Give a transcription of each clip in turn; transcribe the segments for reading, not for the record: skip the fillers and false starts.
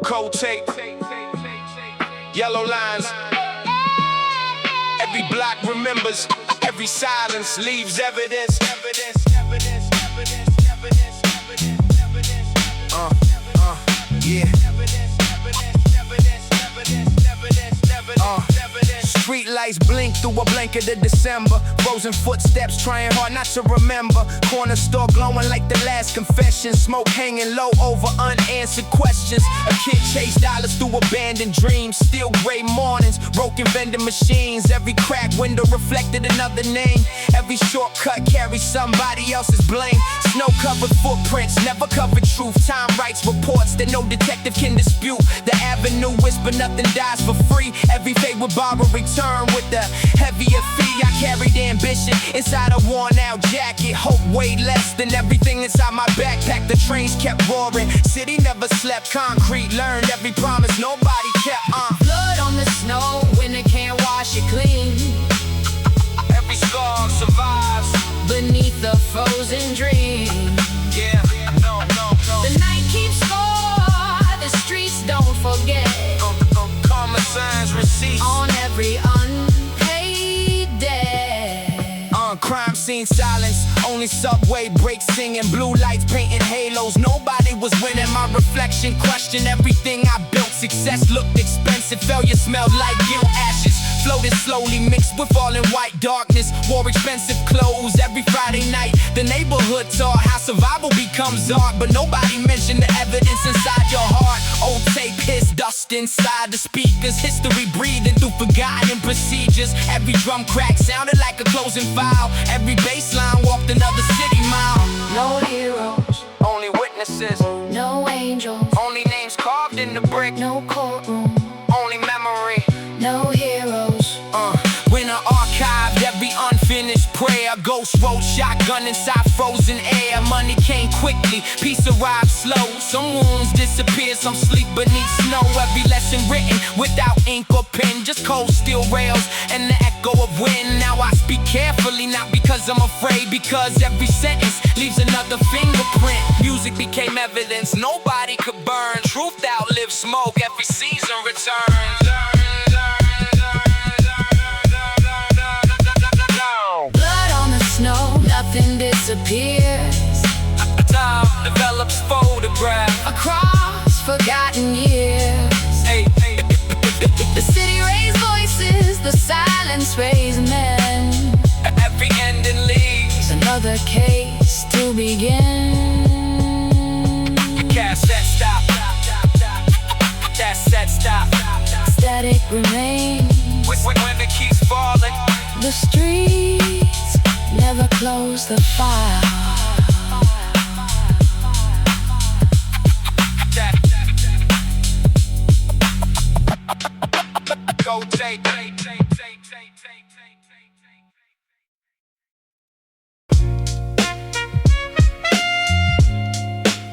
Cold tape, yellow lines. Every block remembers, every silence leaves evidence. Yeah. Street lights blink through a blanket of December. Frozen footsteps trying hard not to remember. Corner store glowing like the last confession. Smoke hanging low over unanswered questions. A kid chased dollars through abandoned dreams. Still gray mornings, broken vending machines. Every crack window reflected another name. Every shortcut carries somebody else's blame. Snow-covered footprints, never covered truth. Time writes reports that no detective can dispute. The avenue whisper nothing dies for free. Every fate would borrow return with the heavier fee. I carried ambition inside a worn-out jacket. Hope weighed less than everything inside my backpack. The trains kept roaring, city never slept. Concrete learned every promise nobody kept. Blood on the snow, winter can't wash it clean. Every scar survives beneath the frozen dream. Yeah, no. The night keeps score, the streets don't forget. Karma signs receipts on every unpaid debt. Crime scene silence, only subway brakes singing. Blue lights painting halos, nobody was winning. My reflection questioned everything I built. Success looked expensive, failure smelled like guilt. Ashes floated slowly, mixed with all in white darkness. Wore expensive clothes every Friday night. The neighborhood taught how survival becomes art, but nobody mentioned the evidence inside your heart. Old tape hissed, dust inside the speakers. History breathing through forgotten procedures. Every drum crack sounded like a closing file. Every baseline walked another city mile. No heroes, only witnesses. No angels, only names carved in the brick. No courtroom, only memory. No heroes. Winter archived every unfinished prayer. Ghost road shotgun inside frozen air. Money came quickly, peace arrived slow. Some wounds disappeared, some sleep beneath snow. Every lesson written without ink or pen. Just cold steel rails and the echo of wind. Now I speak carefully, not because I'm afraid, because every sentence leaves another fingerprint. Music became evidence nobody could burn. Truth outlived smoke, every season returns. Snow, nothing disappears. Time develops photograph across forgotten years. Hey. The city raised voices, the silence raised men. Every ending leaves another case to begin. Cassette stop. Cassette stop. Static remains. When it keeps falling, the streets never close the file. Go take.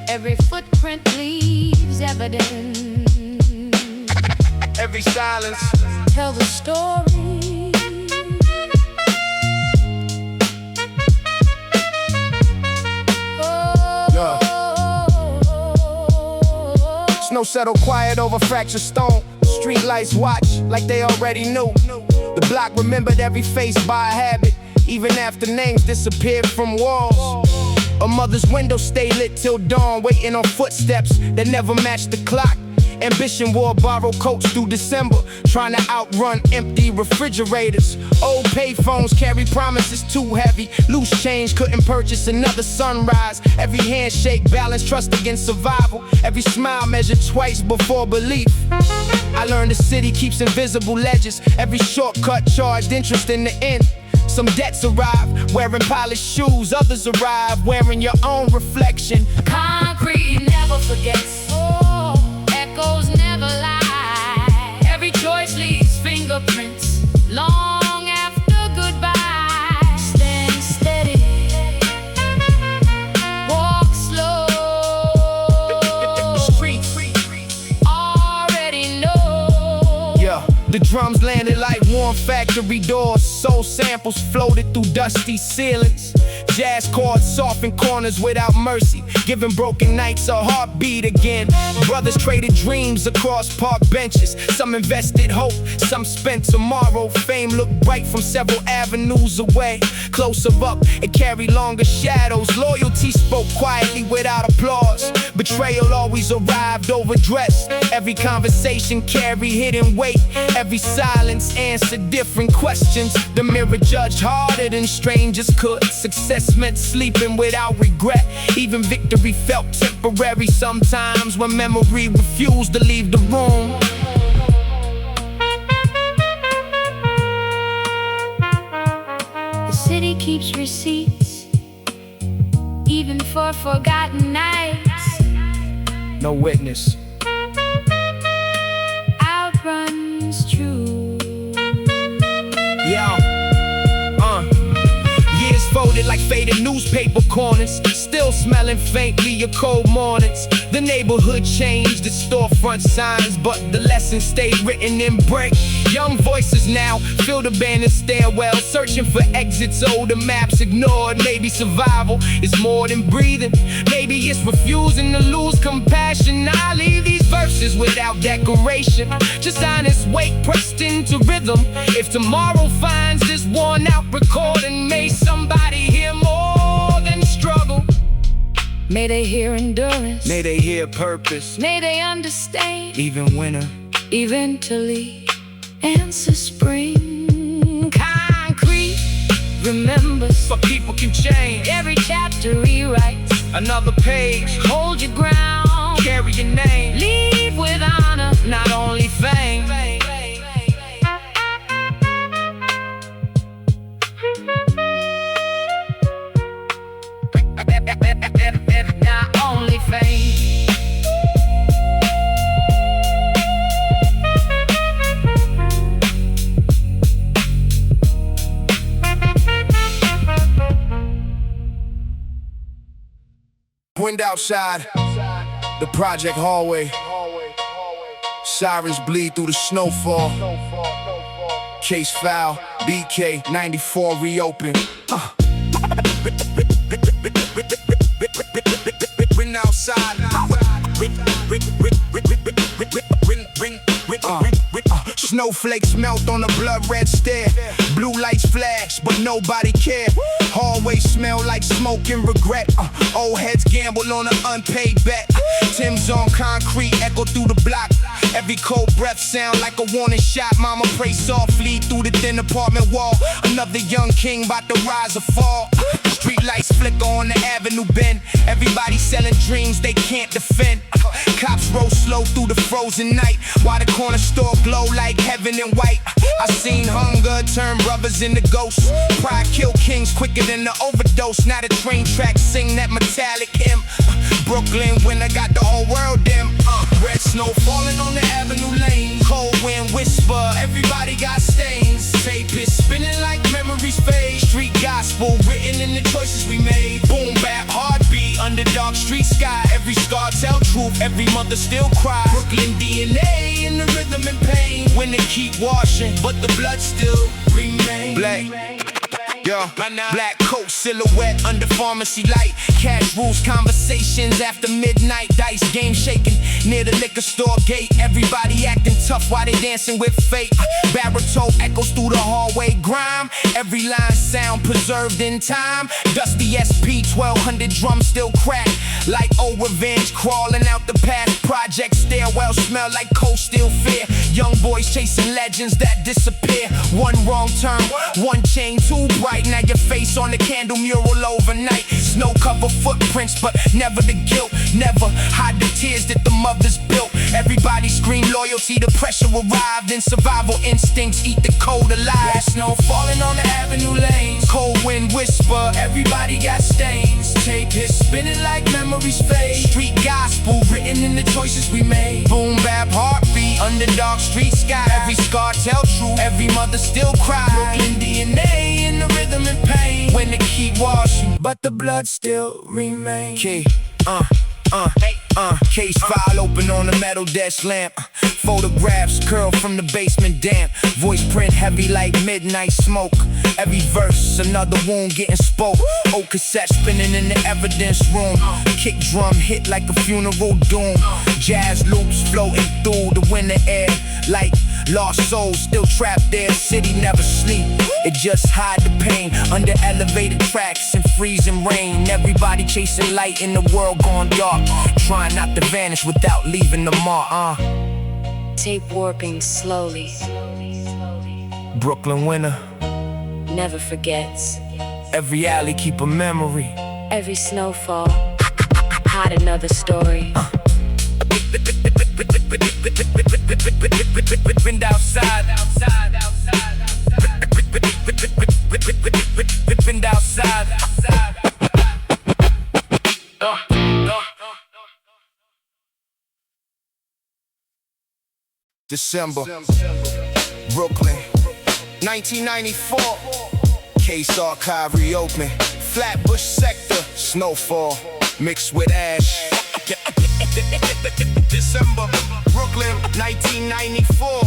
Every footprint leaves evidence. Every silence tell the story. Snow settled quiet over fractured stone. Street lights watch like they already knew. The block remembered every face by habit, even after names disappeared from walls. A mother's window stayed lit till dawn, waiting on footsteps that never matched the clock. Ambition wore borrowed coats through December, trying to outrun empty refrigerators. Old payphones carry promises too heavy. Loose change couldn't purchase another sunrise. Every handshake balanced trust against survival. Every smile measured twice before belief. I learned the city keeps invisible ledges. Every shortcut charged interest in the end. Some debts arrive wearing polished shoes. Others arrive wearing your own reflection. Concrete never forgets. Echoes never lie. Every choice leaves fingerprints long after goodbye. Stand steady, walk slow. The streets already know. Yeah, the drums landed like warm factory doors. Soul samples floated through dusty ceilings. Jazz chords soften corners without mercy. giving broken nights a heartbeat again. Brothers traded dreams across park benches. Some invested hope, some spent tomorrow. Fame looked bright from several avenues away. Closer up, it carried longer shadows. Loyalty spoke quietly without applause. Betrayal always arrived overdressed. Every conversation carried hidden weight. Every silence answered different questions. The mirror judged harder than strangers could. Success meant sleeping without regret. Even victory felt temporary sometimes when memory refused to leave the room. The city keeps receipts, even for forgotten nights. No witness. Outruns true. Yeah. Years folded like faded newspaper corners, still smelling faintly of cold mornings. The neighborhood changed its storefront signs, but the lesson stayed written in brick. Young voices now fill the abandoned stairwell, searching for exits older maps ignored. Maybe survival is more than breathing. Maybe it's refusing to lose compassion. I leave these verses without decoration, just honest weight pressed into rhythm. If tomorrow finds this worn out recording, may somebody hear more than struggle. May they hear endurance. May they hear purpose. May they understand. Even winter. Eventually, answer spring. Concrete remembers, But people can change. every chapter rewrites. Another page. Hold your ground. Carry your name. Leave with honor, Not only fame. not only fame. Wind outside, the project hallway. Sirens bleed through the snowfall. Case file, BK 94 reopened. Wind outside. Snowflakes melt on a blood red stair. Blue lights flash, but nobody care. Hallways smell like smoke and regret. Old heads gamble on an unpaid bet. Tim's on concrete, echo through the block. Every cold breath sound like a warning shot. Mama pray softly through the thin apartment wall. Another young king about to rise or fall. Street lights flicker on the avenue bend. Everybody selling dreams they can't defend. Cops roll slow through the frozen night, while the corner store glow like heaven and white. I seen hunger turn brothers into ghosts. Pride kill kings quicker than the overdose. Now the train tracks sing that metallic hymn. Brooklyn winter got the whole world dim. Red snow falling on the avenue lane. Cold wind whisper, everybody got stains. Tape is spinning like memories fade. Street gospel written in the choices we made. Boom bap heartbeat under dark street sky. Every scar tell truth, every mother still cry. Brooklyn DNA in the rhythm and pain. When they keep washing, but the blood still remains. Black. Yo, black coat silhouette under pharmacy light. Cash rules conversations after midnight. Dice game shaking near the liquor store gate. Everybody acting tough while they dancing with fate. Baritone echoes through the hallway grime. Every line sound preserved in time. Dusty SP 1200 drums still crack like old revenge crawling out the past. Project stairwell smell like cold steel fear. Young boys chasing legends that disappear. One wrong turn, one chain too bright. Now your face on the candle mural overnight. Snow cover footprints, but never the guilt. Never hide the tears that the mothers built. Everybody scream loyalty, the pressure arrived. And survival instincts eat the cold alive. There's snow falling on the avenue lanes. Cold wind whisper, everybody got stains. Tape is spinning like memories fade. Street gospel written in the choices we made. Boom bap heartbeat under dark street sky. Every scar tell truth, every mother still cry. Brooklyn DNA in the rhythm and pain. When they keep washing, but the blood still remains. Case file open on the metal desk lamp. Photographs curl from the basement damp. Voice print heavy like midnight smoke. Every verse, another wound getting spoke. Old cassette spinning in the evidence room. Kick drum hit like a funeral doom. Jazz loops floating through the winter air. Like lost souls still trapped there. City never sleep, it just hide the pain. Under elevated tracks and freezing rain. Everybody chasing light in the world gone dark. Trying not to vanish without leaving the mark. Tape warping slowly. Brooklyn winter. Never forgets. Every alley keep a memory. Every snowfall hide another story. Wind outside. Wind outside. December, Brooklyn, 1994. Case archive reopen. Flatbush sector, snowfall mixed with ash. December, Brooklyn, 1994.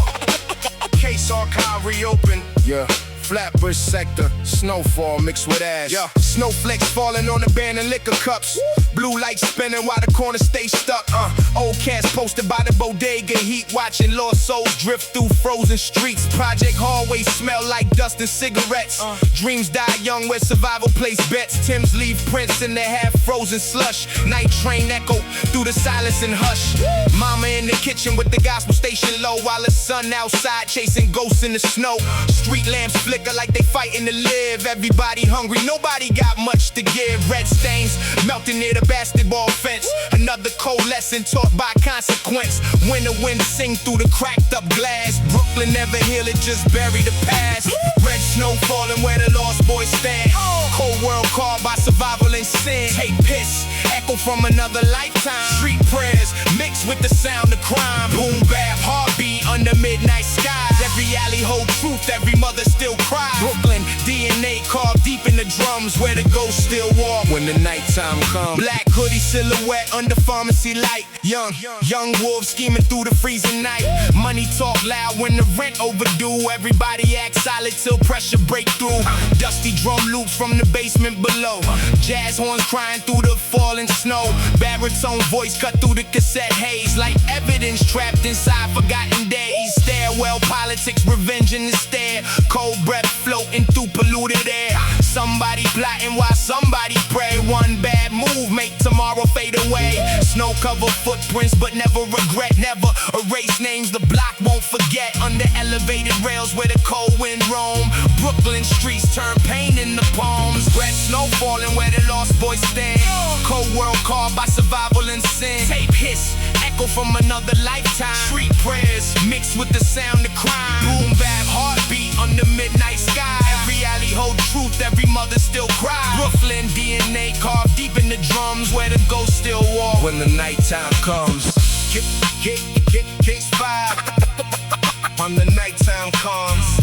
Case archive reopen. Yeah. Flatbush sector, snowfall mixed with ash. Yeah. Snowflakes falling on the band and liquor cups. Blue lights spinning while the corner stay stuck. Old cats posted by the bodega heat, watching lost souls drift through frozen streets. Project hallways smell like dust and cigarettes. Dreams die young where survival place bets. Timbs leave prints in their half-frozen slush. Night train echo through the silence and hush. Mama in the kitchen with the gospel station low, while the sun outside chasing ghosts in the snow. Street lamps flicker like they fighting to live. Everybody hungry, nobody got much to give. Red stains melting near the basketball fence. Another cold lesson taught by consequence. Winter wind sing through the cracked up glass. Brooklyn never heal it, just bury the past. Red snow falling where the lost boys stand. Cold world called by survival and sin. Take piss, echo from another lifetime. Street prayers mixed with the sound of crime. Boom bap, heartbeat under midnight skies. Every alley hold truth, every mother still cries. Brooklyn, DNA carved deep in the drums, where the ghosts still walk when the nighttime comes. Black hoodie silhouette under pharmacy light. Young wolves scheming through the freezing night. Money talk loud when the rent overdue. Everybody act solid till pressure break through. Dusty drum loops from the basement below. Jazz horns crying through the falling snow. Baritone voice cut through the cassette haze, like evidence trapped inside forgotten days. Stairwell politics, revenge in the stair. Cold breath floating through polluted air. Somebody plotting while somebody pray. One bad move make tomorrow fade away. Snow cover footprints but never regret. Never erase names the block won't forget. Under elevated rails where the cold wind roam. Brooklyn streets turn pain in the palms. Red snow falling where the lost boys stand. Cold world called by survival and sin. Tape hiss, echo from another lifetime. Street prayers mixed with the sound of crime. Boom bap, heartbeat under midnight sky. Every alley hold truth, every mother still cry. Brooklyn DNA carved deep in the drums, where the ghosts still walk when the nighttime comes. Case 5 when the nighttime comes.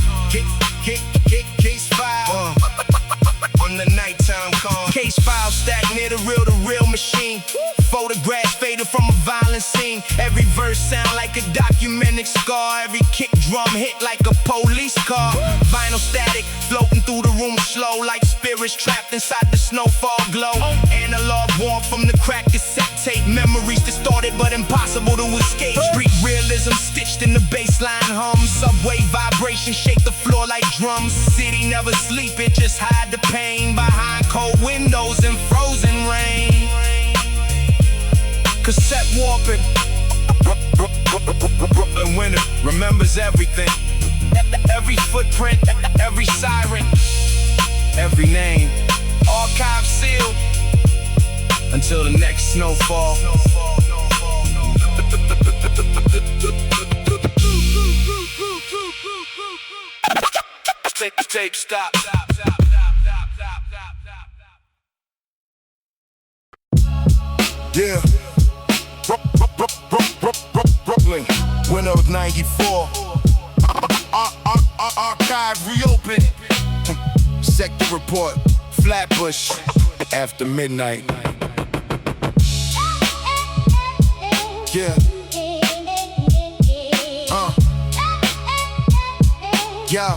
Case 5 when the nighttime comes. Case file stacked near the real machine. Photographs faded from a violent scene. Every verse sound like a documented scar. Every kick drum hit like a police car. Vinyl static floating through the room slow, like spirits trapped inside the snowfall glow. Analog warmth from the cracked cassette tape. Memories distorted but impossible to escape. Street realism stitched in the baseline hum. Subway vibration shake the floor like drums. City never sleep, it just hide the pain behind cold windows and frozen rain. Cassette warping. Brooklyn winter remembers everything. Every footprint, every siren, every name. Archive sealed until the next snowfall. Tape stop. Yeah. Brooklyn, winter of 94. Archive reopen. Sector report, Flatbush, after midnight. Yeah. Yo.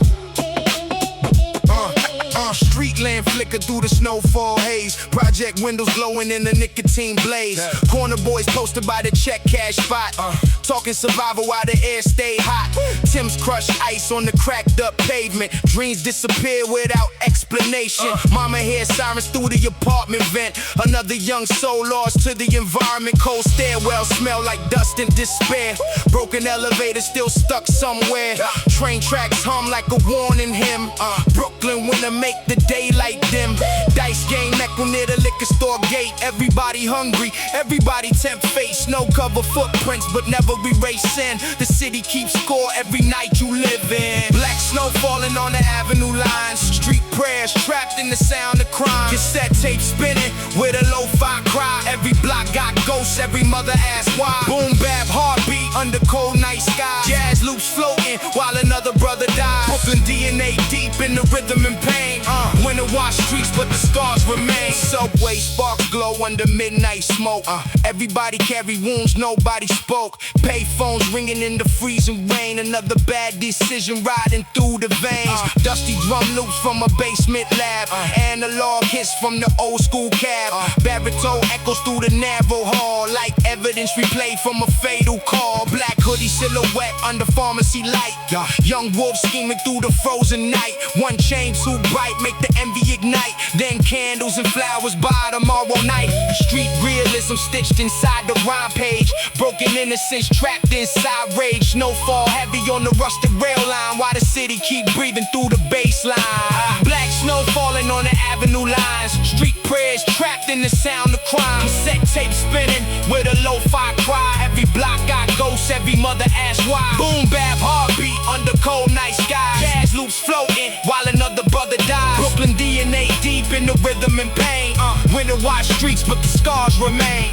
Street lamp flicker through the snowfall haze. Project windows glowing in the nicotine blaze. Corner boys posted by the check cash spot. Talking survival while the air stay hot. Tim's crushed ice on the cracked up pavement. Dreams disappear without explanation. Mama hears sirens through the apartment vent. Another young soul lost to the environment. Cold stairwell smell like dust and despair. Broken elevator still stuck somewhere. Train tracks hum like a warning hymn. Brooklyn winter make the daylight dim. Dice game echo near the liquor store gate. Everybody hungry, everybody tempt fate. Snow cover footprints but never erase sin. The city keeps score every night you live in. Black snow falling on the avenue lines. Street prayers trapped in the sound of crime. Cassette tape spinning with a lo-fi cry. Every block got ghosts, every mother asks why. Boom bap heartbeat under cold night sky. Jazz loops floating while another brother dies. Brooklyn DNA deep in the rhythm and pain. Winter wash streets but the scars remain. Subway sparks glow under midnight smoke. Everybody carry wounds, nobody spoke. Pay phones ringing in the freezing rain. Another bad decision riding through the veins. Dusty drum loops from a basement lab. Analog hits from the old school cab. Baritone echoes through the narrow hall like evidence replayed from a fatal call. Black hoodie silhouette under pharmacy light. Young wolf scheming through the frozen night. One chain too bright, make the envy ignite. Then candles and flowers by tomorrow night. Street realism stitched inside the rhyme page. Broken innocence trapped inside rage. Snowfall heavy on the rusted rail line while the city keep breathing through the baseline. Black snow falling on the avenue lines. Street prayers trapped in the sound of crime. Cassette tape spinning with a lo-fi cry. Every block got ghosts, every mother asks why. Boom bap heartbeat under cold night skies. Jazz loops floating while another brother dies. Brooklyn DNA deep in the rhythm and pain. Winter watch streets but the scars remain.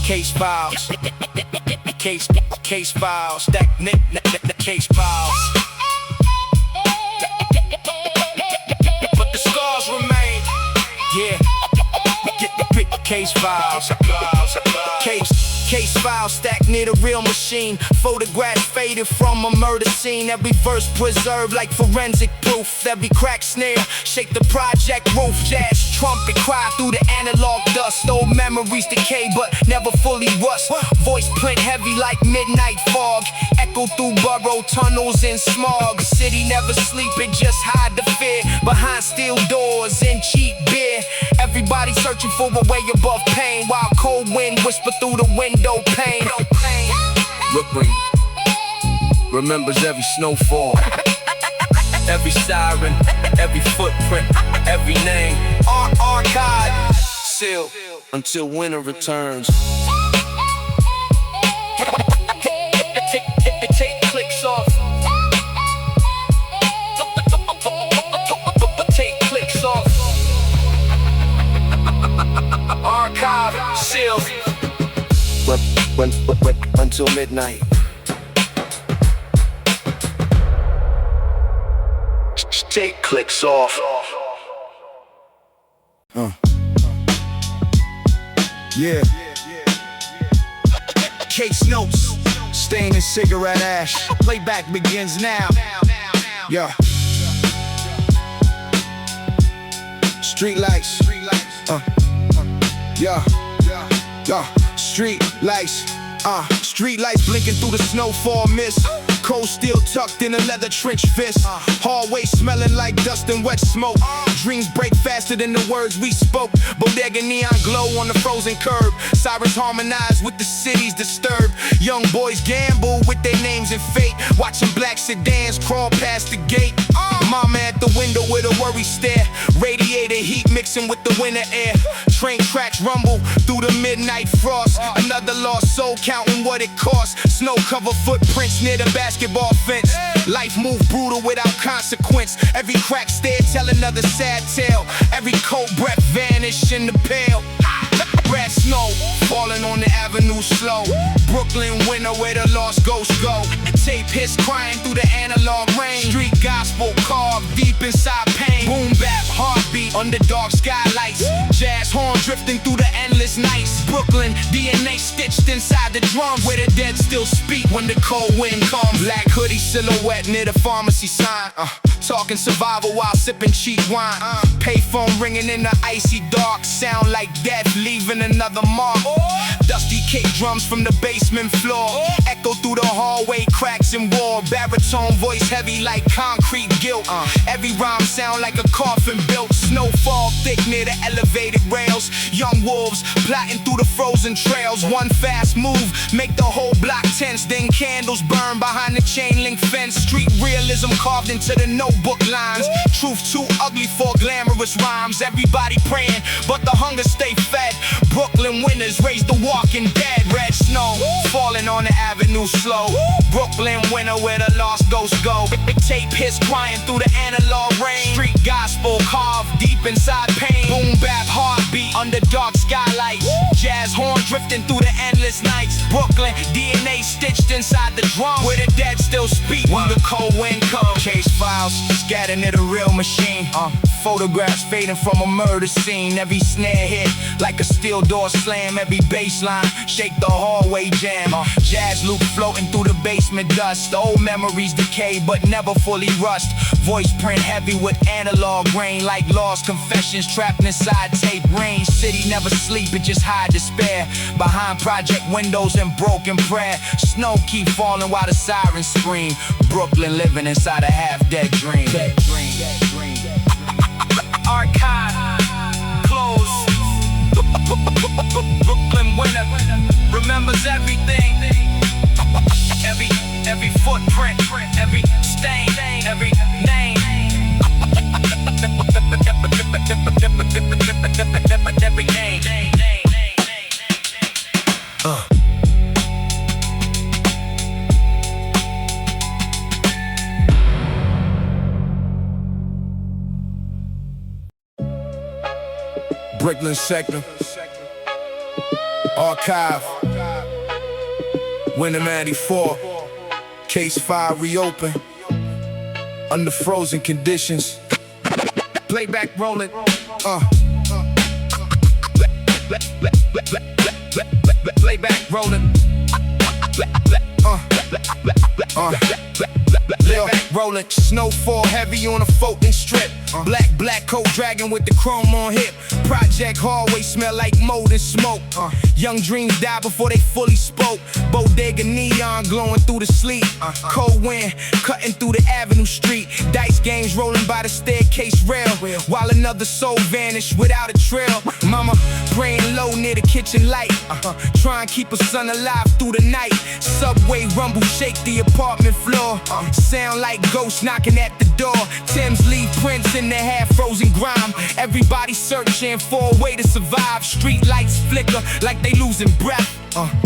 Case files. Case files. Stack case files. But the scars remain. Yeah. Case files. Case files stacked near the real machine. Photographs faded from a murder scene. Every verse preserved like forensic proof. Every crack snare shake the project roof. Jazz trumpet cry through the analog dust. Old memories decay but never fully rust. Voice print heavy like midnight fog. Echo through burrow tunnels and smog. City never sleep, it just hide the fear behind steel doors and cheap beer. Everybody searching for a way above pain while cold wind whisper through the window pane. Brooklyn remembers every snowfall, every siren, every footprint, every name. Archive sealed until winter returns. Take clicks off. Take clicks off. Archive sealed. When until midnight. Take clicks off. Yeah. Case notes, stain and cigarette ash. Playback begins now. Yeah. Street lights. Yeah. Street lights. Street lights blinking through the snowfall mist. Cold steel tucked in a leather trench fist. Hallway smelling like dust and wet smoke. Dreams break faster than the words we spoke. Bodega neon glow on the frozen curb. Sirens harmonize with the city's disturbed. Young boys gamble with their names and fate. Watching black sedans crawl past the gate. Mama at the window with a worried stare. Radiator heat mixing with the winter air. Train tracks rumble through the midnight frost. Another lost soul counting what it costs. Snow cover footprints near the basketball fence. Life moved brutal without consequence. Every crack stare tell another sad tale. Every cold breath vanish in the pale. Red snow falling on the avenue slow. Brooklyn winter where the lost ghosts go. Tape hits crying through the analog rain. Street gospel carved deep inside pain. Boom bap heart heartbeat under dark skylights. Jazz horn drifting through the endless nights. Brooklyn, DNA stitched inside the drums, where the dead still speak when the cold wind comes. Black hoodie silhouette near the pharmacy sign. Talking survival while sipping cheap wine. Payphone ringing in the icy dark, sound like death leaving another mark. Dusty kick drums from the basement floor, echo through the hallway, cracks and wall. Baritone voice heavy like concrete guilt. Every rhyme sound like a coffin built. Snowfall thick near the elevated rails. Young wolves plotting through the frozen trails. One fast move make the whole block tense. Then candles burn behind the chain link fence. Street realism carved into the notebook lines. Truth too ugly for glamorous rhymes. Everybody praying, but the hunger stay fed. Brooklyn winners raise the walking dead. Red snow falling on the avenue slow. Brooklyn winner where the lost ghosts go. Tape hits crying through the analog rain. Street gospel carved deep inside pain. Boom bap heartbeat under dark skylights. Jazz horn drifting through the endless nights. Brooklyn, DNA stitched inside the drum, where the dead still speak when the cold wind comes. Case files scattered near the real machine. Photographs fading from a murder scene. Every snare hit like a steel door slam. Every bass line shake the hallway jam. Jazz loop floating through the basement dust. Old memories decay but never fully rust. Voice print heavy with analog grain, like lost confessions trapped inside tape rain. City never sleep, it just hide despair behind project windows and broken prayer. Snow keep falling while the sirens scream. Brooklyn living inside a half-dead dream. Archive closed. Brooklyn winner remembers everything. Every footprint, every stain, every name. Every name. Brooklyn sector, archive, winter 94, case 5 reopened, under frozen conditions, playback rolling, playback rolling, playback rolling, snowfall heavy on a Fulton strip. Black coat dragging with the chrome on hip. Project hallway smell like mold and smoke. Young dreams die before they fully spoke. Bodega neon glowing through the sleet. Cold wind cutting through the avenue street. Dice games rolling by the staircase rail, while another soul vanished without a trail. Mama praying low near the kitchen light, try and keep her son alive through the night. Subway rumble shake the apartment floor. Sound like ghosts knocking at the door. Tim's leave prints in the half-frozen grime. Everybody searching for a way to survive. Street lights flicker like they losing breath.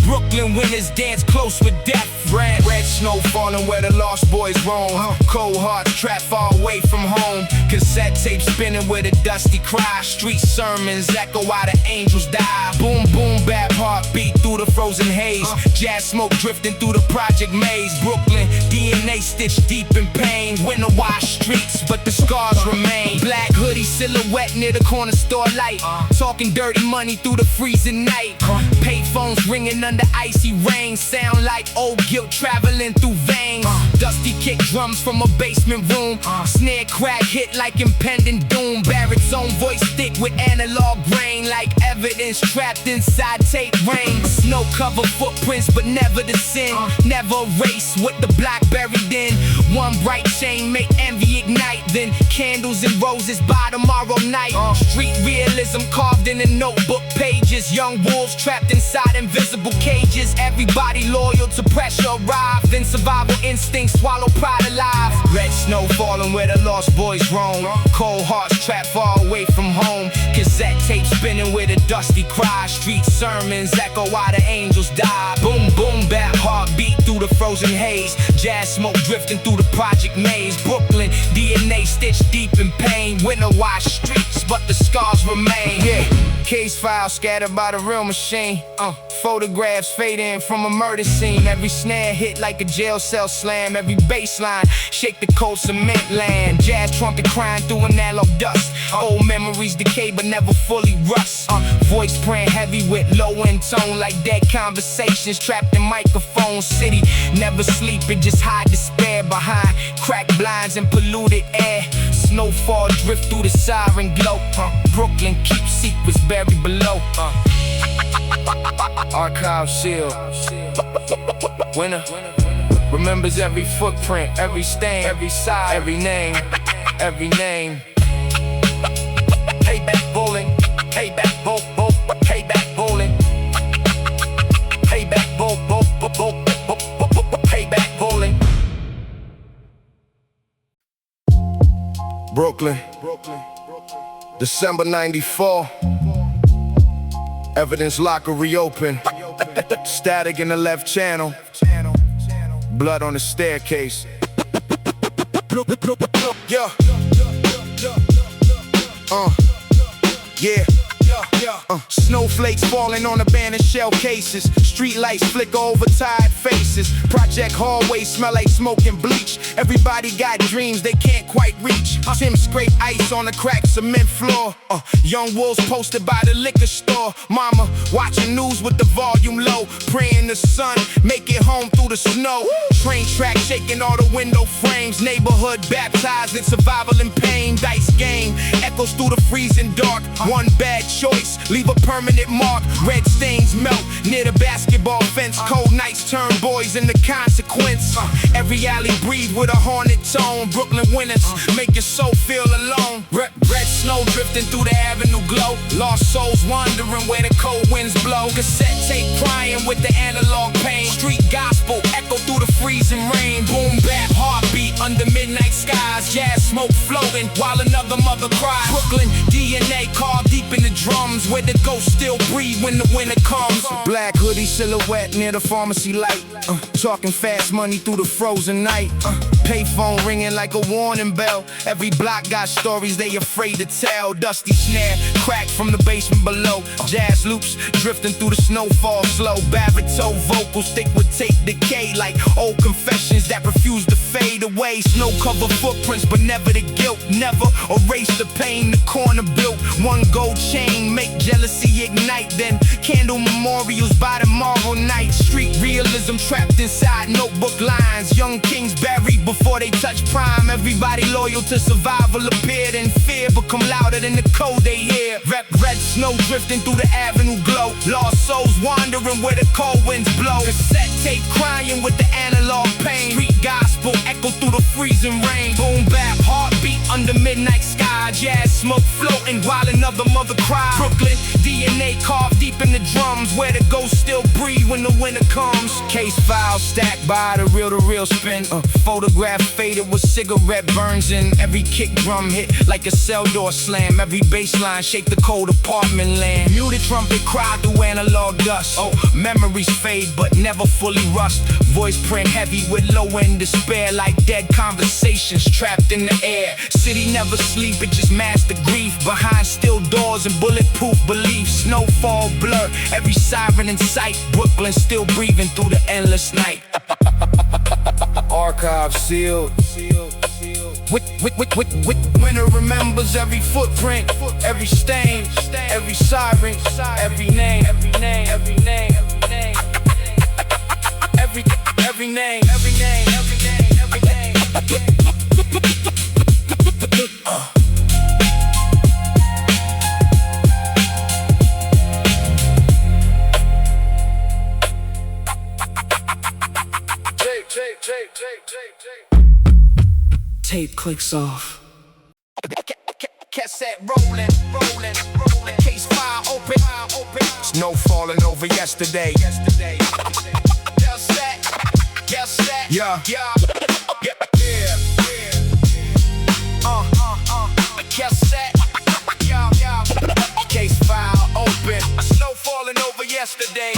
Brooklyn winners dance close with death. Red snow falling where the lost boys roam. Cold hearts trapped far away from home. Cassette tape spinning with a dusty cry. Street sermons echo while the angels die. Boom boom bap heartbeat through the frozen haze. Jazz smoke drifting through the project maze. Brooklyn DNA stitched deep in pain. Winter washed streets but the scars remain. Black hoodie silhouette near the corner store light. Talking dirty money through the freezing night. Payphones ringing under icy rain. Sound like old guilt traveling through veins. Dusty kick drums from a basement room. Snare crack hit like impending doom. Baritone voice thick with analog grain, like evidence trapped inside tape rain. Snow cover footprints but never the sin. Never erase what the block buried in. One bright chain make envy ignite. Then candles and roses by tomorrow night. Street realism carved in the notebook pages. Young wolves trapped inside invisible cages. Everybody loyal to pressure arrive. Then survival instincts swallow pride alive. Red snow falling where the lost boys roam. Cold hearts trapped far away from home. Cassette tape spinning with a dusty cry. Street sermons echo while the angels die. Boom boom bap heartbeat through the frozen haze. Jazz smoke drifting through the project maze. Brooklyn DNA stitched deep in pain. Winter washed streets but the scars remain. Case files scattered by the real machine. photographs fade in from a murder scene. Every snare hit like a jail cell slam. Every bass line shake the cold cement land. Jazz trumpet crying through analog dust. Old memories decay but never fully rust. Voice praying heavy with low end tone like dead conversations trapped in microphone city. Never sleep, it just hide despair behind cracked blinds and polluted air. Snowfall drift through the siren glow. Brooklyn keeps secrets buried below. Archive sealed. Winner remembers every footprint, every stain, every side, every name, every name. Payback bowling, payback payback bowling. Payback payback bowling. Brooklyn, December '94. Evidence locker reopened. Static in the left channel. Blood on the staircase. Yeah. Snowflakes falling on abandoned shell cases. Street lights flicker over tired faces. Project hallways smell like smoke and bleach. Everybody got dreams they can't quite reach. Tim scrape ice on the cracked cement floor. Young wolves posted by the liquor store. Mama watching news with the volume low, praying the sun make it home through the snow. Train track shaking all the window frames. Neighborhood baptized in survival and pain. Dice game echoes through the freezing dark. One bad choice, leave a permanent mark. Red stains melt near the basketball fence. Cold nights turn boys into consequence. Every alley breathe with a haunted tone. Brooklyn winters make your soul feel alone. Red snow drifting through the avenue glow. Lost souls wandering where the cold winds blow. Cassette tape crying with the analog pain. Street gospel echo through the freezing rain. Boom bap heartbeat under midnight skies. Jazz smoke floating while another mother cries. Brooklyn DNA carved deep in the drums, where the ghosts still breathe when the winter comes. Black hoodie silhouette near the pharmacy light. Talking fast money through the frozen night. Payphone ringing like a warning bell. Every block got stories they afraid to tell. Dusty snare cracked from the basement below. Jazz loops drifting through the snowfall slow. Baritone vocals thick with tape decay like old confessions that refuse to fade away. Snow cover footprints but never the guilt. Never erase the pain the corner built. One gold chain make jealousy ignite. Then candle memorials by tomorrow night. Street realism trapped inside notebook lines. Young kings buried before they touch prime. Everybody loyal to survival appeared in fear, become louder than the code they hear. Red snow drifting through the avenue glow. Lost souls wandering where the cold winds blow. Cassette tape crying with the analog pain. Street gospel echo through the freezing rain. Boom bap heartbeat under midnight sky. Jazz smoke floating while another mother cries. Brooklyn DNA carved deep in the drums, where the ghosts still breathe when the winter comes. Case files stacked by the reel-to-reel spin. Photograph faded with cigarette burns in. Every kick drum hit like a cell door slam. Every bass line shake the cold apartment land. Muted trumpet cry through analog dust. Memories fade but never fully rust. Voice print heavy with low-end despair, like dead conversations trapped in the air. City never sleep, it just masks the grief behind steel doors and bulletproof beliefs. Snowfall blur every siren in sight. Brooklyn still breathing through the endless night. Archive sealed. Winter remembers every footprint, every stain, every siren, every name, every name, every name, every name, every name, every name, every name, every name. Tape clicks off. Cassette rolling. Case file open. Snow falling over yesterday. Guess that. Yeah. Cassette. Case file open. Snow falling over yesterday.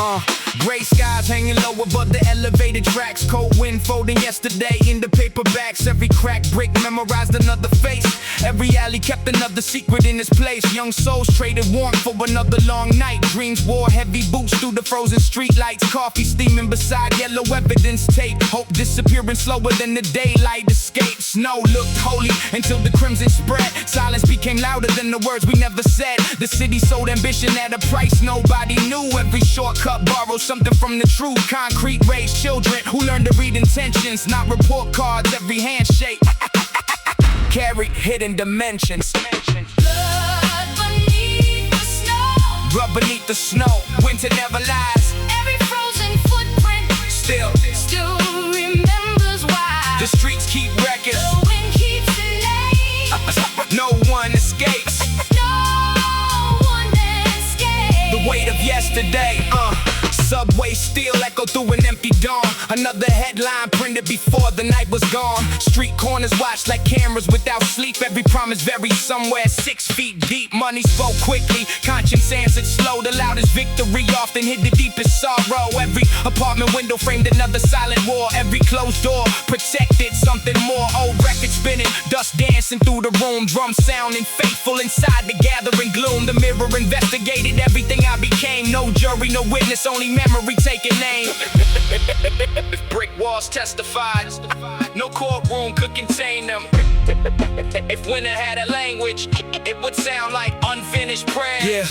Gray skies hanging low above the elevated tracks. Cold wind folding yesterday into paperbacks. Every cracked brick memorized another face. Every alley kept another secret in its place. Young souls traded warmth for another long night. Dreams wore heavy boots through the frozen streetlights. Coffee steaming beside yellow evidence tape. Hope disappearing slower than the daylight escaped. Snow looked holy until the crimson spread. Silence became louder than the words we never said. The city sold ambition at a price nobody knew. Every shortcut borrowed something from the truth. Concrete raised children who learned to read intentions, not report cards. Every handshake carried hidden dimensions. Blood beneath the snow. Rub beneath the snow. Winter never lies. Every frozen footprint Still remembers why. the streets keep records. The wind keeps delayed. No one escapes No one escapes. the weight of yesterday. Subway still echo through an empty dawn. Another headline printed before the night was gone. Street corners watched like cameras without sleep. Every promise buried somewhere 6 feet deep. Money spoke quickly, conscience answered slow. The loudest victory often hid the deepest sorrow. Every apartment window framed another silent war. Every closed door protected something more. Old records spinning, dust dancing through the room. Drums sounding faithful inside the gathering gloom. The mirror investigated everything I became. No jury, no witness, only memory taking name. If brick walls testified, no courtroom could contain them. If winter had a language, it would sound like unfinished prayer. Years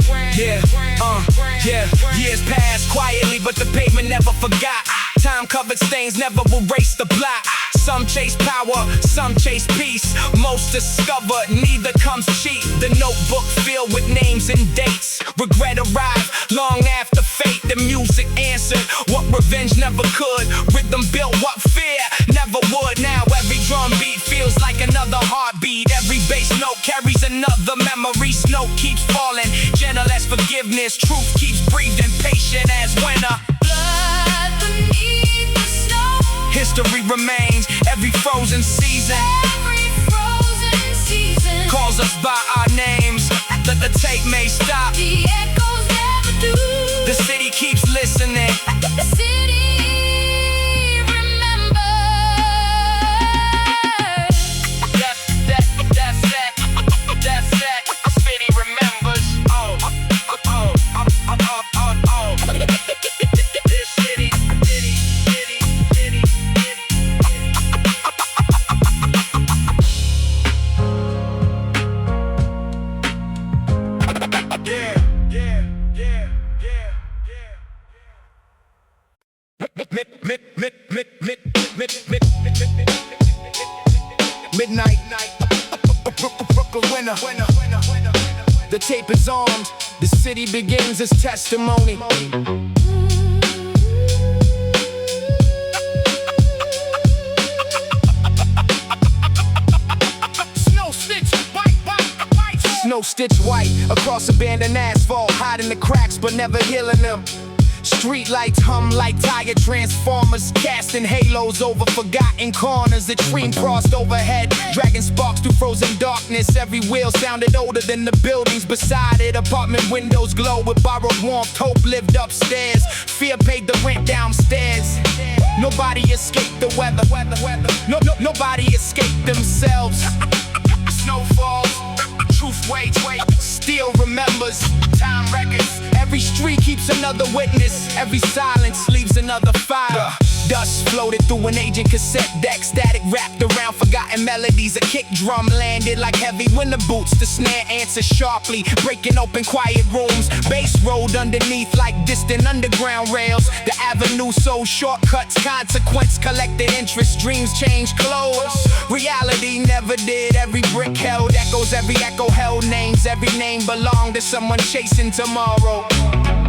passed quietly, but the pavement never forgot. Time-covered stains never erase the blot. Some chase power, some chase peace. Most discover neither comes cheap. The notebook filled with names and dates. Regret arrived long after fate. The music answered what revenge never could. Rhythm built what fear never would. Now every drum beat feels like another heartbeat. Every bass note carries another memory. Snow keeps falling, gentle as forgiveness. Truth keeps breathing, patient as winter. Blood beneath the snow. History remains every frozen season. Every frozen season Calls us by our names. That the tape may stop. the echoes never do. The city keeps listening. The city remembers. That's that. City remembers. This city. Midnight, Brooklyn winner. The tape is armed. The city begins its testimony. Snow stitched white across abandoned asphalt, hiding the cracks but never healing them. Street lights hum like tired transformers, casting halos over forgotten corners. A dream crossed overhead, dragging sparks through frozen darkness. Every wheel sounded older than the buildings beside it. Apartment windows glow with borrowed warmth. Hope lived upstairs, fear paid the rent downstairs. Nobody escaped the weather. Nobody escaped themselves. Snow falls, truth waits, still remembers. Time records. Every street keeps another witness. Every silence leaves another fire. Dust floated through an aging cassette deck. Static wrapped around forgotten melodies. A kick drum landed like heavy winter boots. The snare answered sharply, breaking open quiet rooms. Bass rolled underneath like distant underground rails. The avenue sold shortcuts, consequence collected interest. Dreams changed clothes, reality never did. Every brick held echoes, every echo held names. Every name belonged to someone chasing tomorrow.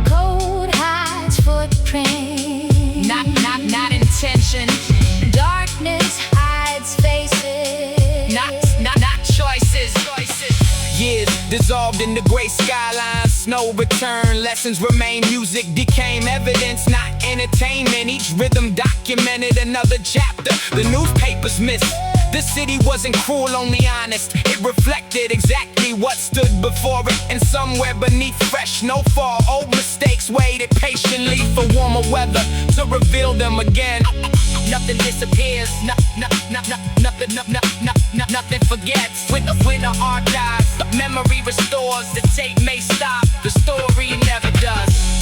Cold hides footprints. Not intention. Darkness hides faces. Not choices. Years dissolved in the gray skyline. Snow returned, lessons remain. Music became evidence, not entertainment. Each rhythm documented another chapter. The newspapers missed. The city wasn't cruel, only honest. It reflected exactly what stood before it. And somewhere beneath fresh snowfall, old mistakes waited patiently for warmer weather to reveal them again. Nothing disappears. Nothing Nothing forgets. When the archives, memory restores. The tape may stop, the story never does.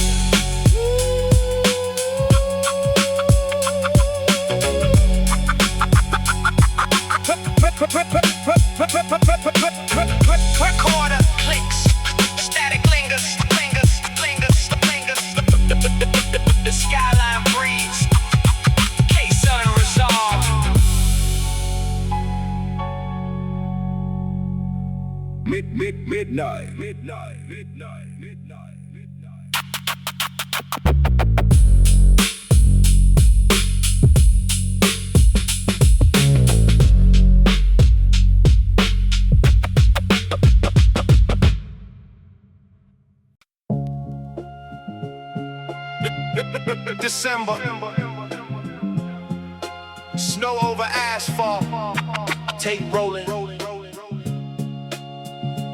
Recorder clicks, static lingers. The skyline breathes, case unresolved. Midnight. December, snow over asphalt, tape rolling.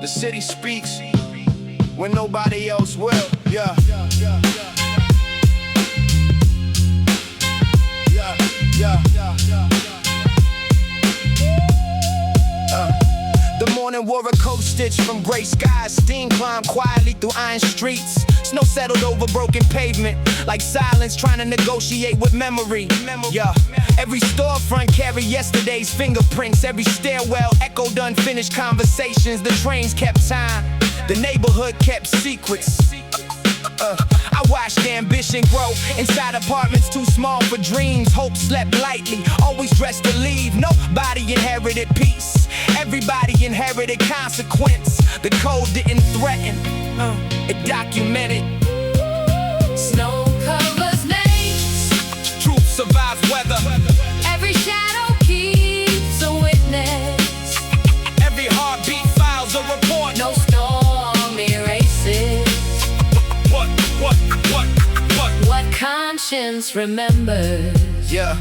The city speaks when nobody else will. Yeah. The morning wore a coat stitch from gray skies. Steam climbed quietly through iron streets. Snow settled over broken pavement, like silence trying to negotiate with memory. Yeah. Every storefront carried yesterday's fingerprints. Every stairwell echoed unfinished conversations. The trains kept time, the neighborhood kept secrets. I watched ambition grow inside apartments too small for dreams. Hope slept lightly, always dressed to leave. Nobody inherited peace, everybody inherited consequence. The code didn't threaten, it documented. Snow covers names, Truth survives weather. every shadow keeps a witness. Every heartbeat files a report. No storm erases what conscience remembers. Yeah.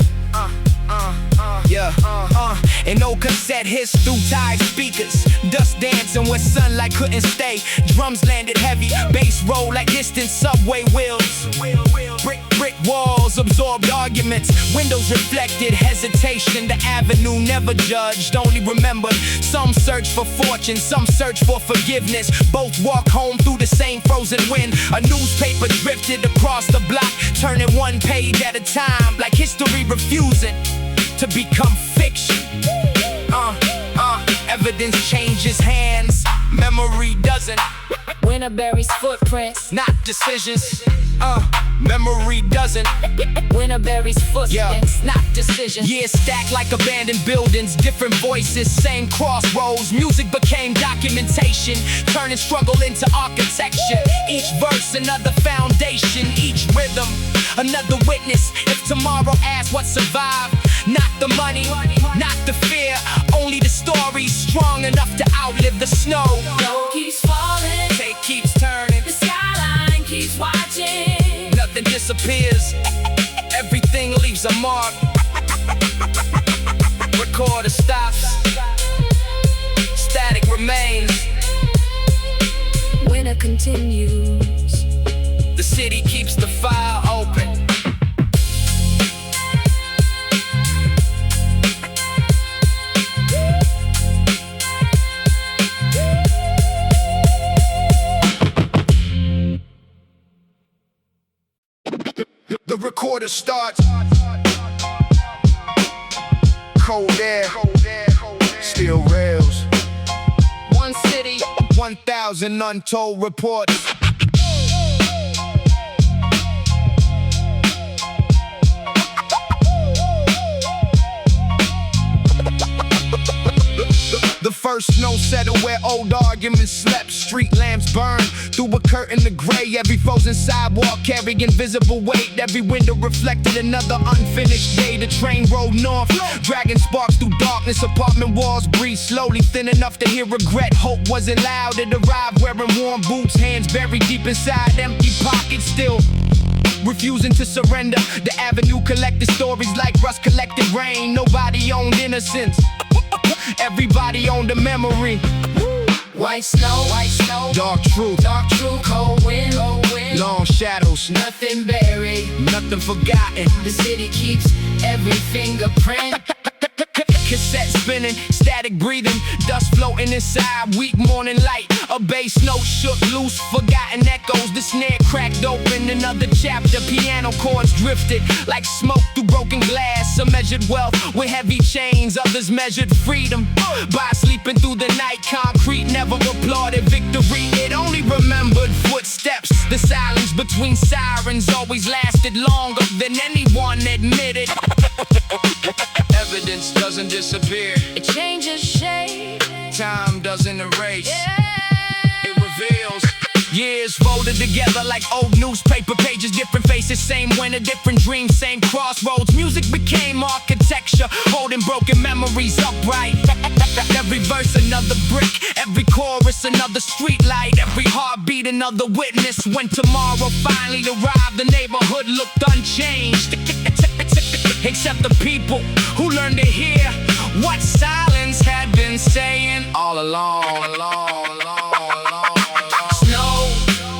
An old cassette hissed through tired speakers. Dust dancing where sunlight couldn't stay. Drums landed heavy, bass rolled like distant subway wheels. Brick walls absorbed arguments. Windows reflected hesitation. The avenue never judged, only remembered. Some search for fortune, some search for forgiveness. Both walk home through the same frozen wind. A newspaper drifted across the block, turning one page at a time, like history refusing to become fiction. Evidence changes hands, memory doesn't. Winter buries footprints, Not decisions. Memory doesn't. winter buries footprints, not decisions. Years stacked like abandoned buildings, different voices, same crossroads. Music became documentation, turning struggle into architecture. Each verse another foundation, each rhythm another witness. If tomorrow asks what survived, not the money, not the fear, only the story strong enough to outlive the snow. Snow keeps falling, Tape keeps turning, the skyline keeps watching. nothing disappears, everything leaves a mark. Recorder stops, static remains. Winter continues, The city keeps the file open. The recorder starts. Cold air, steel rails. One city, 1,000 untold reports. The first snow settled where old arguments slept. Street lamps burned through a curtain of gray. Every frozen sidewalk carried invisible weight. Every window reflected another unfinished day. The train rolled north, dragging sparks through darkness. Apartment walls breathed slowly, thin enough to hear regret. Hope wasn't loud. It arrived wearing warm boots, hands buried deep inside empty pockets. Still refusing to surrender. The avenue collected stories like rust collected rain. Nobody owned innocence, everybody owned a memory. white snow, Dark truth, cold wind, long shadows, nothing buried. nothing forgotten. The city keeps every fingerprint. cassette spinning, static breathing, dust floating inside, weak morning light. A bass note shook loose, forgotten echoes. The snare cracked open, another chapter. Piano chords drifted like smoke through broken glass. Some measured wealth with heavy chains, others measured freedom by sleeping through the night. Concrete never applauded victory, it only remembered footsteps. The silence between sirens always lasted longer than anyone admitted. Evidence doesn't disappear, It changes shape. time doesn't erase. It reveals years folded together like old newspaper pages. Different faces, same winter, different dreams, same crossroads. Music became architecture, holding broken memories upright. Every verse another brick, every chorus another street light, every heartbeat another witness. When tomorrow finally arrived, the neighborhood looked unchanged, except the people who learned to hear what silence had been saying all along. Snow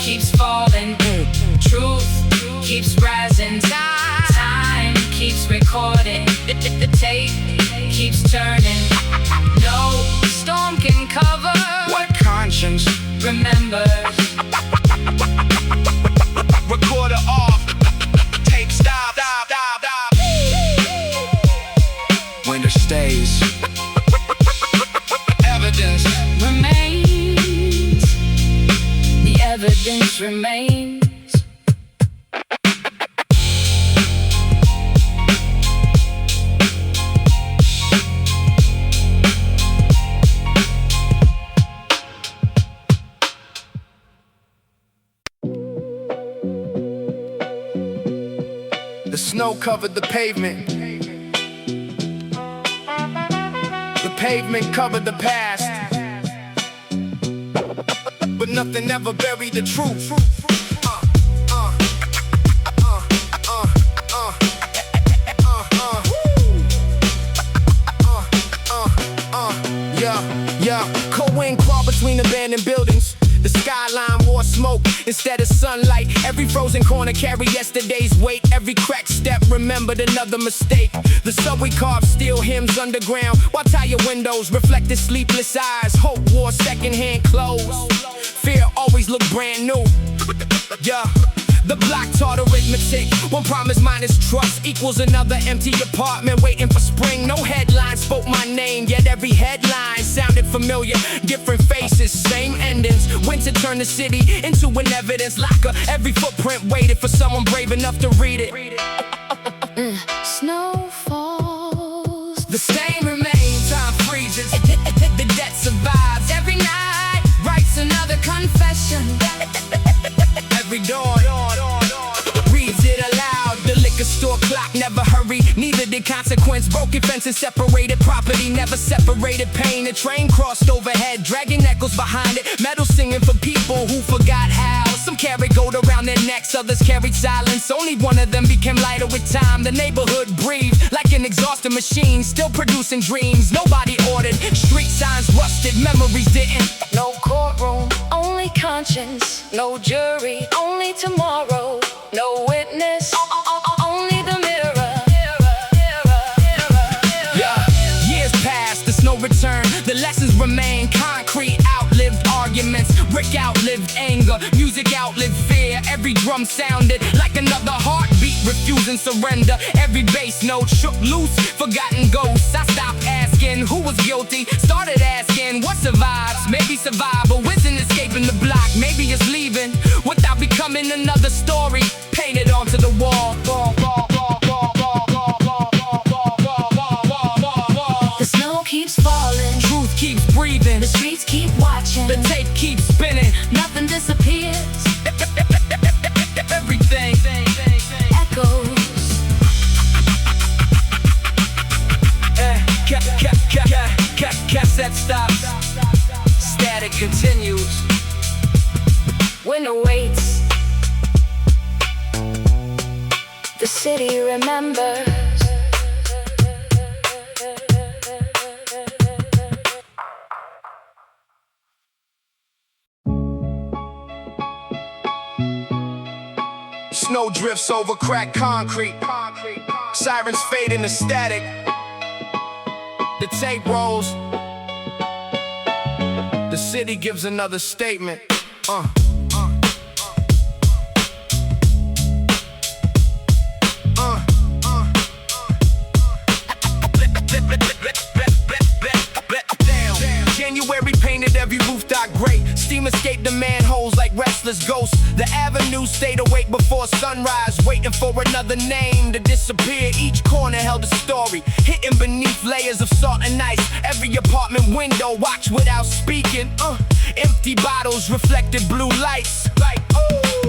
keeps falling, truth keeps rising, time keeps recording, the tape keeps turning. No storm can cover What conscience remembers. recorder off, tape stop. Winter stays, evidence Remains, the evidence remains. The snow covered the pavement. The pavement covered the past, but nothing ever buried the truth. Yeah. Cold wind clawed between abandoned buildings. The skyline wore smoke instead of sunlight. Every frozen corner carried yesterday's weight. Every cracked step remembered another mistake. The subway carved steel hymns underground, while tire windows reflected sleepless eyes. Hope wore secondhand clothes, fear always looked brand new. Yeah. The block taught arithmetic. One promise minus trust equals another empty apartment waiting for spring. No headline spoke my name, yet every headline sounded familiar. Different faces, same endings. Winter turned the city into an evidence locker. Every footprint waited for someone brave enough to read it. Snow falls, The stain remains, time freezes. The debt survives. every night writes another confession. Every dawn reads it aloud. The liquor store clock never hurried, neither did consequence. Broken fences separated property, never separated pain. A train crossed overhead, dragging echoes behind it. Metal singing for people who forgot how. Some carried gold around their necks, others carried silence. Only one of them became lighter with time. The neighborhood breathed like an exhausted machine, still producing dreams nobody ordered. Street signs rusted, memories didn't. No courtroom, only conscience. No jury, only tomorrow. No witness, only the mirror. Yeah, years passed, the snow returned. The lessons remain. Concrete outlived arguments, brick outlived anger, music outlived fear. Every drum sounded like another heartbeat, refusing surrender. Every bass note shook loose, forgotten ghosts. I stopped asking who was guilty, started asking what survives. Maybe survival isn't escaping the block, maybe it's leaving without becoming another story painted onto the wall. The snow keeps falling, Truth keeps breathing, the streets keep watching. the tape keeps spinning. Nothing disappears, Everything echoes. cassette stops, static continues. Winter waits, the city remembers. Snow drifts over cracked concrete. Sirens fade into static. The tape rolls. The city gives another statement. January painted every roof dark gray. Steam escaped the manholes like restless ghosts. The avenue stayed awake before sunrise, waiting for another name to disappear. Each corner held a story, hidden beneath layers of salt and ice. Every apartment window watched without speaking. Empty bottles reflected blue lights.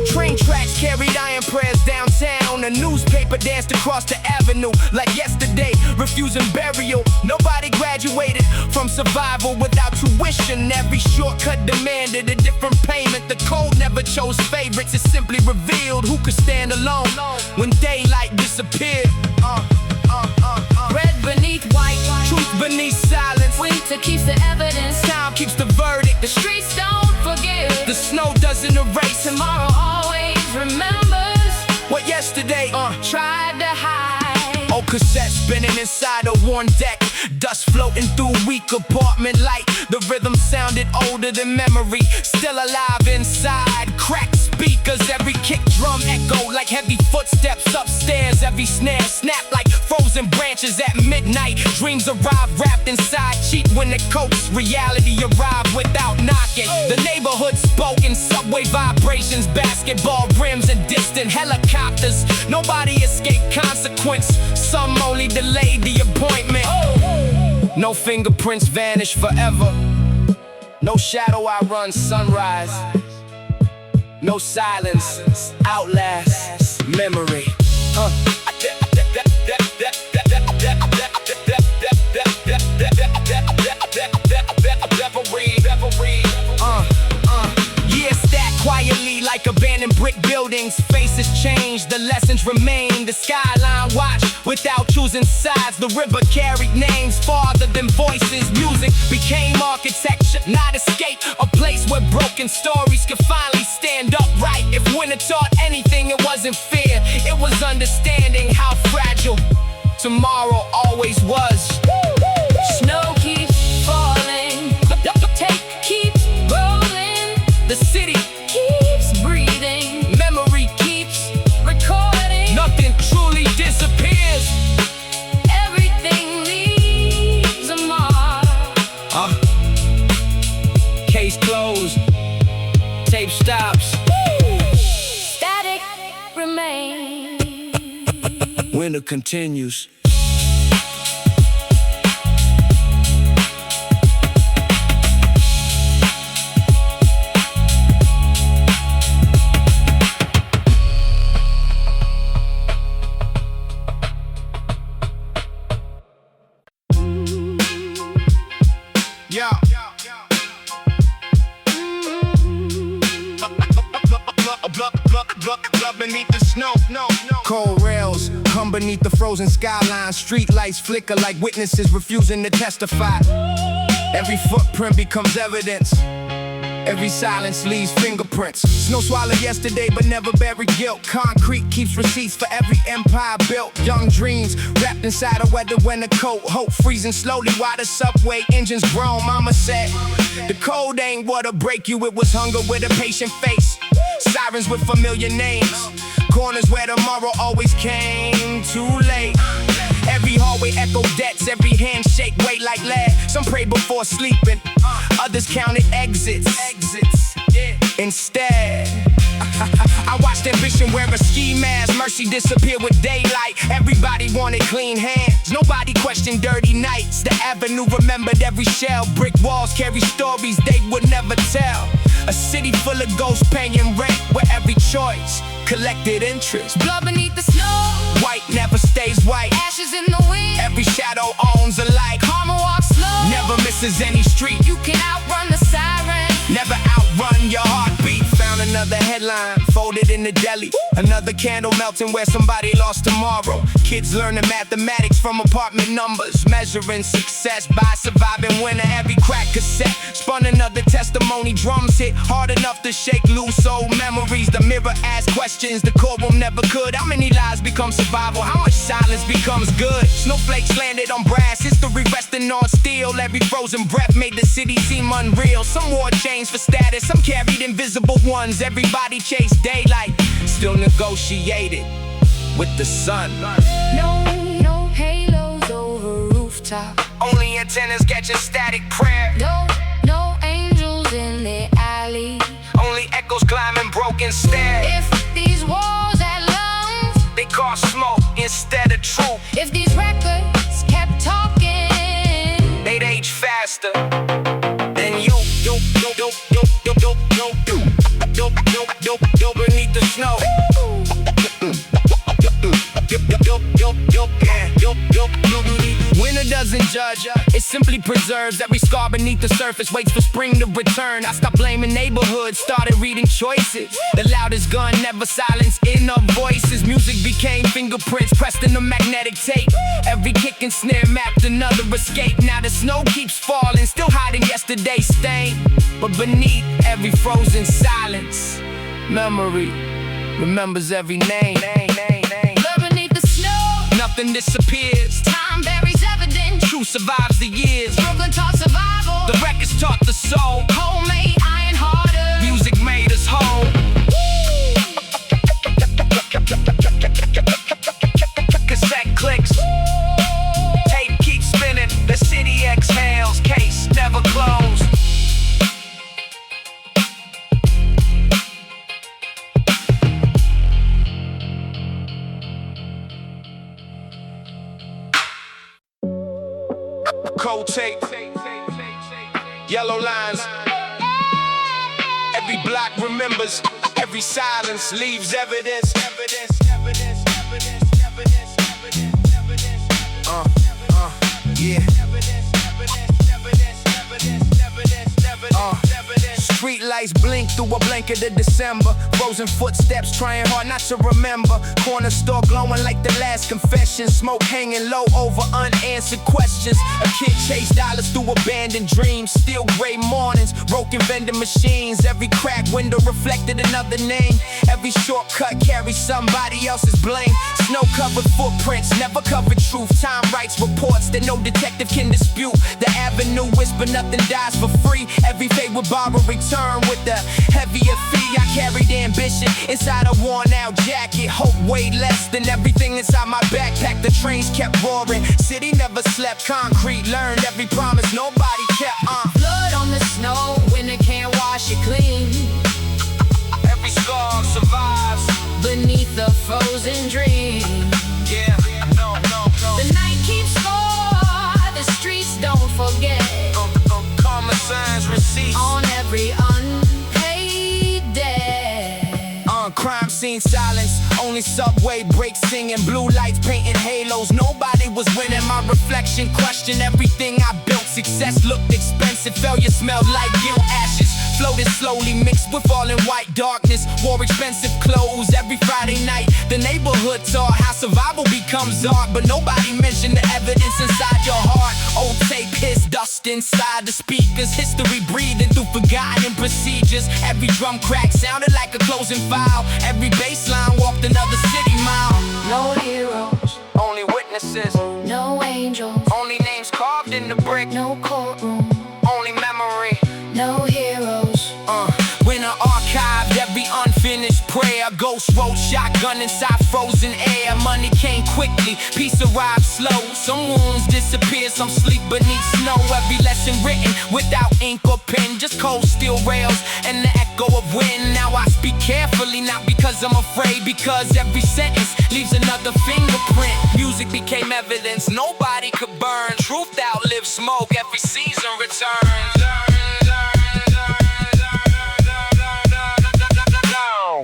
Train tracks carried iron prayers downtown. A newspaper danced across the avenue like yesterday, refusing burial. Nobody graduated from survival without tuition. Every shortcut demanded a different payment. The code never chose favorites, it simply revealed who could stand alone when daylight disappeared. Red beneath white, Truth beneath silence. winter keeps the evidence. Time keeps the verdict. The streets don't forgive. The snow doesn't erase Tomorrow always remembers what yesterday tried to hide. Old cassette spinning inside a worn deck. Dust floating through weak apartment light. The rhythm sounded older than memory. Still alive inside. Cracked speakers, every kick drum echoed like heavy footsteps upstairs. Every snare snapped like frozen branches at midnight. Dreams arrive wrapped inside cheat when the coats. Reality arrived without knocking. The neighborhood spoke in subway vibrations. Basketball rims and distant helicopters. Nobody escaped consequence. Some only delayed the appointment. No fingerprints vanish forever. No shadow outruns sunrise. No silence outlasts memory. Years stacked quietly like abandoned brick buildings. Faces change, the lessons remain. The skyline watch without choosing sides. The river carried names farther than voices. Music became architecture, not escape. A place where broken stories could finally stand upright. If winter taught anything, it wasn't fear. It was understanding how fragile tomorrow always was. Snow keeps falling, tape keeps rolling. The city Keeps breathing, memory keeps. recording. Nothing truly disappears. Everything leaves a mark. Case closed. Tape stops. Static remains. Winter continues. Yeah. Beneath the snow. Cold rails hum beneath the frozen skyline. Street lights flicker like witnesses refusing to testify. Every footprint becomes evidence. Every silence leaves fingerprints. Snow swallowed yesterday but never buried guilt. Concrete keeps receipts for every empire built. Young dreams wrapped inside a weather winter coat. Hope freezing slowly while the subway engines groan. Mama said, the cold ain't what'll break you. It was hunger with a patient face. Sirens with familiar names. Corners where tomorrow always came too late. Every hallway echo debts, every handshake weighed like lead. Some prayed before sleeping, others counted exits. Instead, I watched ambition wear a ski mask. Mercy disappear with daylight. Everybody wanted clean hands. Nobody questioned dirty nights. The avenue remembered every shell. Brick walls carry stories they would never tell. A city full of ghosts paying rent, where every choice collected interest. Blood beneath the snow, White never stays white. ashes in the wind. Every shadow owns a light. Karma walks slow, Never misses any street. you can outrun the siren. Never outrun your heartbeat. Found down, another headline folded in the deli. Another candle melting where somebody lost tomorrow. Kids learning mathematics from apartment numbers, measuring success by surviving winter. Every crack cassette spun another testimony. Drums hit hard enough to shake loose old memories. The mirror asks questions the courtroom never could. How many lies become survival? How much silence becomes good? Snowflakes landed on brass, history resting on steel. Every frozen breath made the city seem unreal. Some wore chains for status, some carried invisible ones. Everybody chased daylight, still negotiated with the sun. No halos over rooftop. Only antennas catching static prayer. No angels in the alley. Only echoes climbing broken stairs. If these walls had lungs, They cause smoke instead of truth. if these records kept talking, They'd age faster than you. Beneath the snow. Winter doesn't judge, it simply preserves. Every scar beneath the surface waits for spring to return. I stopped blaming neighborhoods, started reading choices. The loudest gun never silenced inner voices. Music became fingerprints pressed in the magnetic tape. Every kick and snare mapped another escape. Now the snow keeps falling, still hiding yesterday's stain. But beneath every frozen silence, memory remembers every name. but beneath the snow, Nothing disappears. time buries evidence. Truth survives the years. Brooklyn taught survival. The records taught the soul. Homemade iron harder. Music made us whole. Cassette clicks. Tape keeps spinning. The city exhales. Case never closed. Cold tape, yellow lines. Every block remembers, every silence leaves evidence. Yeah. Street lights blink through a blanket of December. Frozen footsteps trying hard not to remember. Corner store glowing like the last confession. Smoke hanging low over unanswered questions. A kid chased dollars through abandoned dreams. Still gray mornings, broken vending machines. Every cracked window reflected another name. Every shortcut carries somebody else's blame. Snow-covered footprints never covered truth. Time writes reports that no detective can dispute. The avenue whisper nothing dies for free. Every fate would borrow return with the heavier fee. I carried ambition inside a worn-out jacket. Hope weighed less than everything inside my backpack. The trains kept roaring. City never slept. Concrete learned every promise nobody kept. Blood on the snow, winter can't wash it clean. Every scar survives. Beneath the frozen dream, Yeah, no. the night keeps score. The streets don't forget. Common signs, receipts. On every unpaid debt. Crime scene silence, only subway brakes singing. Blue lights painting halos, nobody was winning. My reflection questioned everything I built. Success looked expensive, failure smelled like guilt. Ashes floated slowly, mixed with all in white darkness. Wore expensive clothes every Friday night. The neighborhood taught how survival becomes art, but nobody mentioned the evidence inside your heart. Old tape hissed, dust inside the speakers. History breathing through forgotten procedures. Every drum crack sounded like a closing file. Every bass line walked another city mile. No heroes, Only witnesses, no angels, only names carved in the brick. no courtroom, Only memory. no heroes. Winter archived every unfinished prayer. Ghost road shotgun inside frozen air. Money came quickly, peace arrived slow. Some wounds disappear, some sleep beneath snow. Every lesson written without ink or pen, just cold steel rails and the echo of wind. Now I speak carefully, not because I'm afraid, because every sentence leaves another fingerprint. Music became evidence nobody could burn. Truth outlives smoke, every season returns.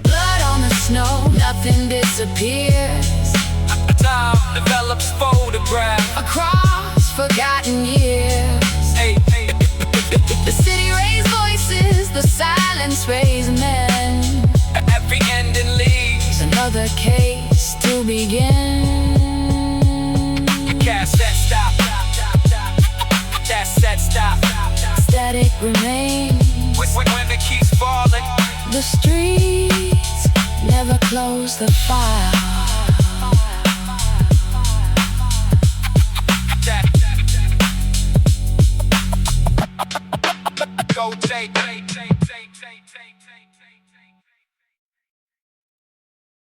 Blood on the snow, nothing disappears. Time develops photograph. Across forgotten years, Hey, the city raised voices, the silence raised men. begin. Cassette stop. Cassette stop. Static remains. When the keys falling, The streets never close the file. go take.